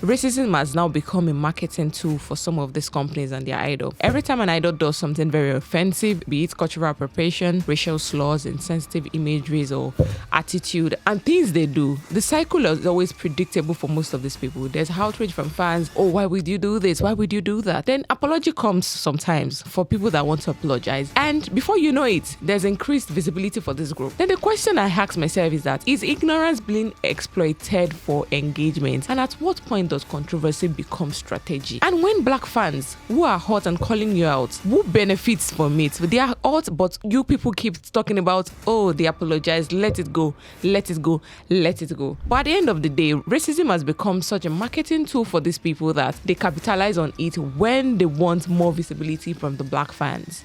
racism has now become a marketing tool for some of these companies and their idol. Every time an idol does something very offensive, be it cultural appropriation, racial slurs, insensitive imageries, or attitude, and things they do, the cycle is always predictable for most of these people. There's outrage from fans. Oh, why would you do this? Why would you do that? Then apology comes sometimes for people that want to apologize. And before you know it, there's increased visibility for this group. Then the question I ask myself is that, is ignorance being exploited for engagement? And at what point does controversy become strategy? And when black fans who are hot and calling you out, who benefits from it? They are hot, but you people keep talking about, oh, they apologized, let it go, let it go, let it go. But at the end of the day, racism has become such a marketing tool for these people that they capitalize on it when they want more visibility from the black fans.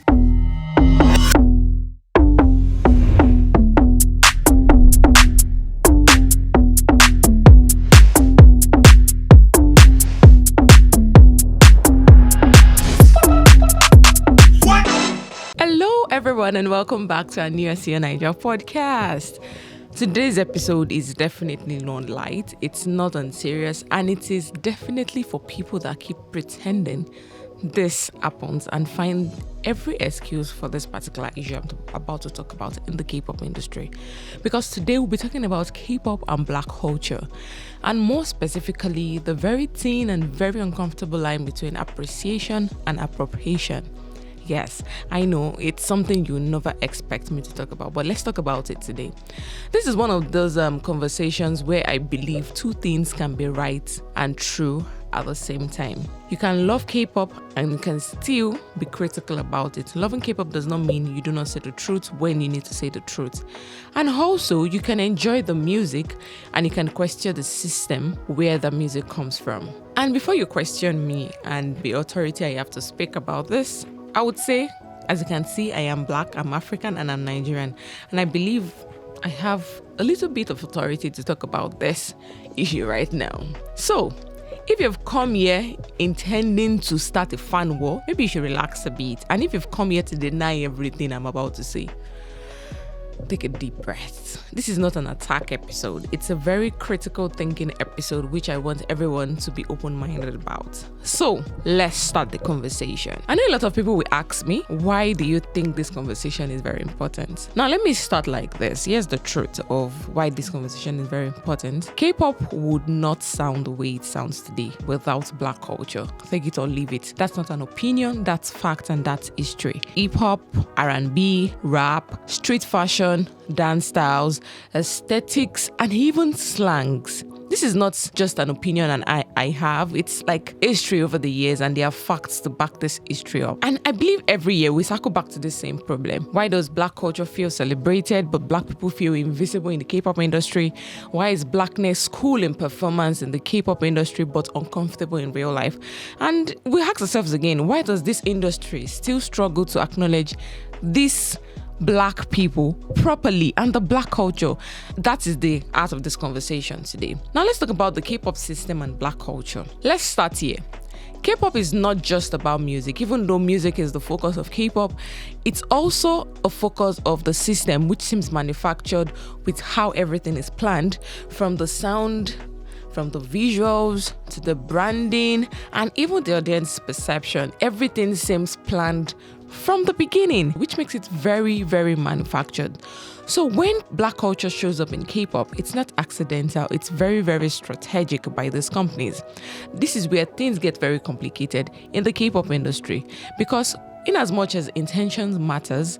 Hello everyone and welcome back to our new Seoul Nigeria podcast. Today's episode is definitely not light, it's not unserious, and it is definitely for people that keep pretending this happens and find every excuse for this particular issue I'm about to talk about in the K-pop industry. Because today we'll be talking about K-pop and black culture, and more specifically the very thin and very uncomfortable line between appreciation and appropriation. Yes, I know it's something you never expect me to talk about, but let's talk about it today. This is one of those conversations where I believe two things can be right and true at the same time. You can love K-pop and you can still be critical about it. Loving K-pop does not mean you do not say the truth when you need to say the truth. And also, you can enjoy the music and you can question the system where the music comes from. And before you question me and the authority I have to speak about this, I would say, as you can see, I am black, I'm African, and I'm Nigerian. And I believe I have a little bit of authority to talk about this issue right now. So, if you've come here intending to start a fan war, maybe you should relax a bit. And if you've come here to deny everything I'm about to say, take a deep breath. This is not an attack episode. It's a very critical thinking episode, which I want everyone to be open-minded about. So let's start the conversation. I know a lot of people will ask me, why do you think this conversation is very important? Now, let me start like this. Here's the truth of why this conversation is very important. K-pop would not sound the way it sounds today without black culture. Take it or leave it. That's not an opinion, that's fact, and that's history. Hip-hop, R&B, rap, street fashion, dance styles, aesthetics, and even slangs. This is not just an opinion and I have. It's like history over the years, and there are facts to back this history up. And I believe every year we circle back to the same problem. Why does black culture feel celebrated but black people feel invisible in the K-pop industry? Why is blackness cool in performance in the K-pop industry but uncomfortable in real life? And we ask ourselves again, why does this industry still struggle to acknowledge this black people properly and the black culture? That is the heart of this conversation today. Now let's talk about the K-pop system and black culture. Let's start here. K-pop is not just about music. Even though music is the focus of K-pop, it's also a focus of the system, which seems manufactured with how everything is planned, from the sound, from the visuals to the branding, and even the audience perception. Everything seems planned from the beginning, which makes it very, very manufactured. So when black culture shows up in K-pop, it's not accidental, it's very, very strategic by these companies. This is where things get very complicated in the K-pop industry, because in as much as intentions matters,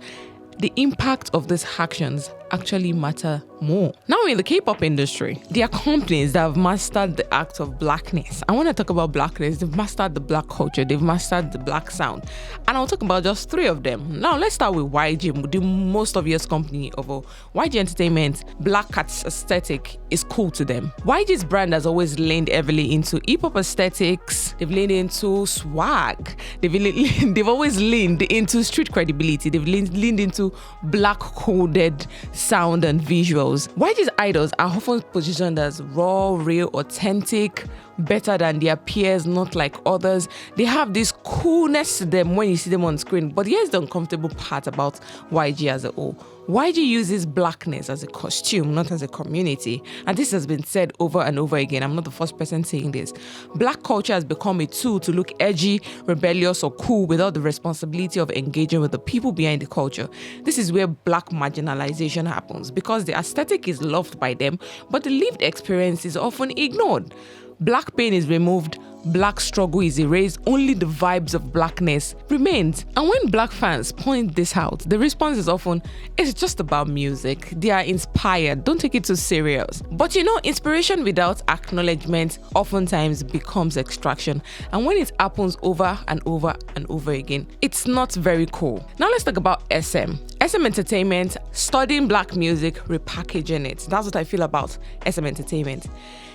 the impact of these actions actually matter more. Now in the K-pop industry, there are companies that have mastered the act of blackness. I want to talk about blackness. They've mastered the black culture. They've mastered the black sound. And I'll talk about just three of them. Now let's start with YG, the most obvious company of all. YG Entertainment, black cat aesthetic is cool to them. YG's brand has always leaned heavily into hip-hop aesthetics. They've leaned into swag. They've always leaned into street credibility. They've leaned into black coded sound and visuals. YG's idols are often positioned as raw, real, authentic, better than their peers, not like others. They have this coolness to them when you see them on screen. But here's the uncomfortable part about YG as a whole. YG uses blackness as a costume, not as a community. And this has been said over and over again. I'm not the first person saying this. Black culture has become a tool to look edgy, rebellious, or cool without the responsibility of engaging with the people behind the culture. This is where black marginalization happens because the aesthetic is loved by them, but the lived experience is often ignored. Black pain is removed, black struggle is erased, only the vibes of blackness remains. And when black fans point this out, the response is often, it's just about music. They are inspired. Don't take it too serious. But inspiration without acknowledgement oftentimes becomes extraction. And when it happens over and over and over again, it's not very cool. Now let's talk about SM. SM Entertainment, studying black music, repackaging it. That's what I feel about SM Entertainment.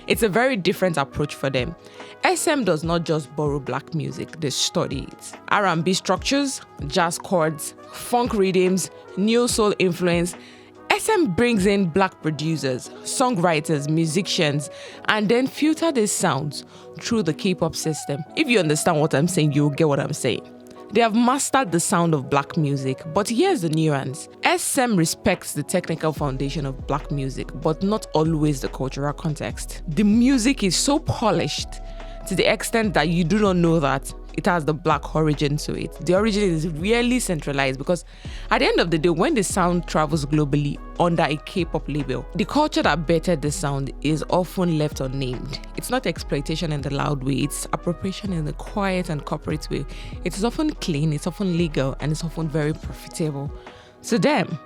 It's a very different approach for them. SM does not just borrow black music, they study it. R&B structures, jazz chords, funk rhythms, neo soul influence. SM brings in black producers, songwriters, musicians, and then filter these sounds through the K-pop system. If you understand what I'm saying, you'll get what I'm saying. They have mastered the sound of black music, but here's the nuance. SM respects the technical foundation of black music, but not always the cultural context. The music is so polished to the extent that you do not know that it has the black origin to it. The origin is really centralized because at the end of the day, when the sound travels globally under a K-pop label, the culture that bettered the sound is often left unnamed. It's not exploitation in the loud way, it's appropriation in the quiet and corporate way. It is often clean, it's often legal, and it's often very profitable to them.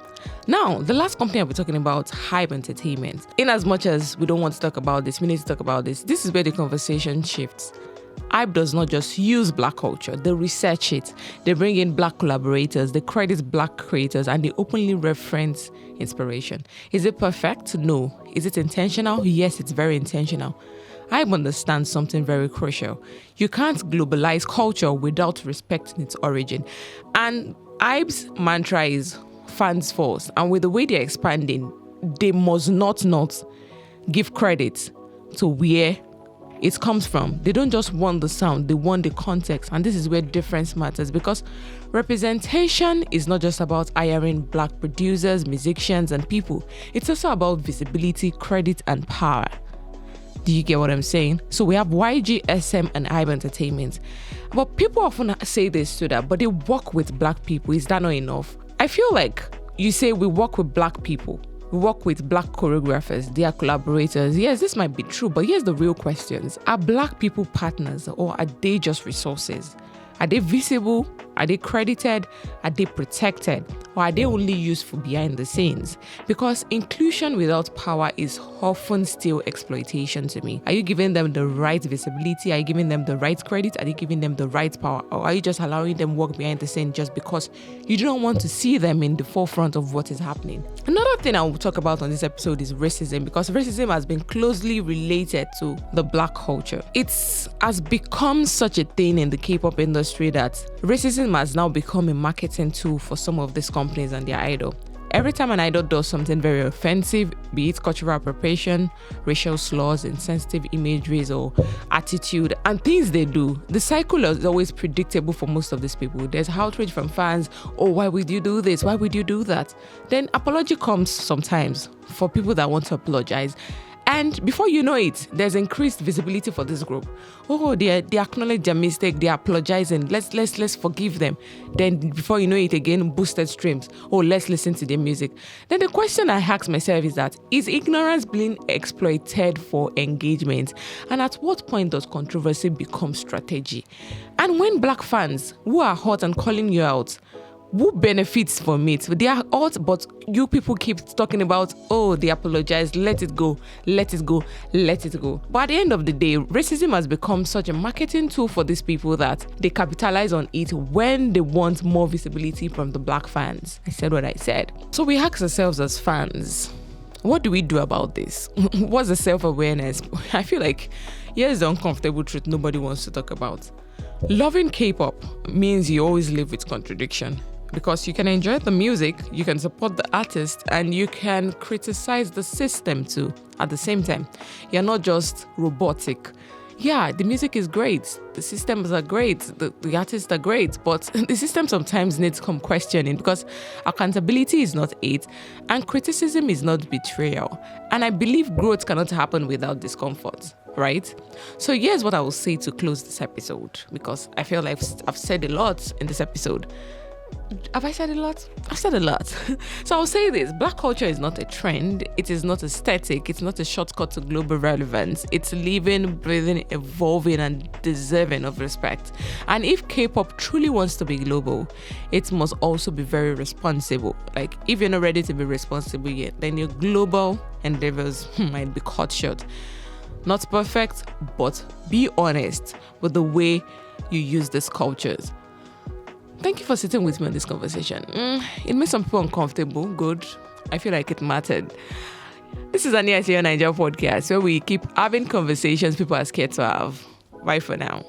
Now, the last company I'll be talking about, Hype Entertainment. In as much as we don't want to talk about this, we need to talk about this. This is where the conversation shifts. Hype does not just use black culture, they research it. They bring in black collaborators, they credit black creators, and they openly reference inspiration. Is it perfect? No. Is it intentional? Yes, it's very intentional. Hype understands something very crucial. You can't globalize culture without respecting its origin. And Hype's mantra is fans first. And with the way they're expanding, they must not give credit to where it comes from. They don't just want the sound, they want the context. And this is where difference matters, because representation is not just about hiring black producers, musicians, and people. It's also about visibility, credit, and power. Do you get what I'm saying? So we have YG, SM, and Hype Entertainment. But people often say this to that, but they work with black people. Is that not enough? I feel like you say we work with black people. We work with black choreographers, they are collaborators. Yes, this might be true, but here's the real questions. Are black people partners, or are they just resources? Are they visible? Are they credited? Are they protected? Or are they only used for behind the scenes? Because inclusion without power is often still exploitation to me. Are you giving them the right visibility? Are you giving them the right credit? Are you giving them the right power? Or are you just allowing them work behind the scenes just because you don't want to see them in the forefront of what is happening? Another thing I will talk about on this episode is racism, because racism has been closely related to the black culture. It has become such a thing in the K-pop industry that racism has now become a marketing tool for some of these companies and their idol. Every time an idol does something very offensive, be it cultural appropriation, racial slurs, insensitive imageries, or attitude, and things they do, the cycle is always predictable for most of these people. There's outrage from fans. Oh, why would you do this? Why would you do that? Then apology comes sometimes for people that want to apologize. And before you know it, there's increased visibility for this group. Oh, they acknowledge their mistake, they're apologizing. Let's forgive them. Then before you know it again, boosted streams. Oh, let's listen to their music. Then the question I ask myself is ignorance being exploited for engagement? And at what point does controversy become strategy? And when black fans who are hot and calling you out, who benefits from it? They are hot, but you people keep talking about, oh, they apologize, let it go. But at the end of the day, racism has become such a marketing tool for these people that they capitalize on it when they want more visibility from the black fans. I said what I said. So we ask ourselves as fans, what do we do about this? What's the self-awareness? I feel like here's the uncomfortable truth nobody wants to talk about. Loving K-pop means you always live with contradiction. Because you can enjoy the music, you can support the artist, and you can criticize the system too at the same time. You're not just robotic. yeah, the music is great, the systems are great, the artists are great, but the system sometimes needs some questioning because accountability is not it and criticism is not betrayal. And I believe growth cannot happen without discomfort, right? So here's what I will say to close this episode, because I feel like I've said a lot in this episode. Have I said a lot? I've said a lot. So I'll say this. Black culture is not a trend. It is not aesthetic. It's not a shortcut to global relevance. It's living, breathing, evolving, and deserving of respect. And if K-pop truly wants to be global, it must also be very responsible. Like, if you're not ready to be responsible yet, then your global endeavors might be cut short. Not perfect, but be honest with the way you use these cultures. Thank you for sitting with me on this conversation. It made some people uncomfortable. Good. I feel like it mattered. This is Seoul Nigeria podcast, where we keep having conversations people are scared to have. Bye for now.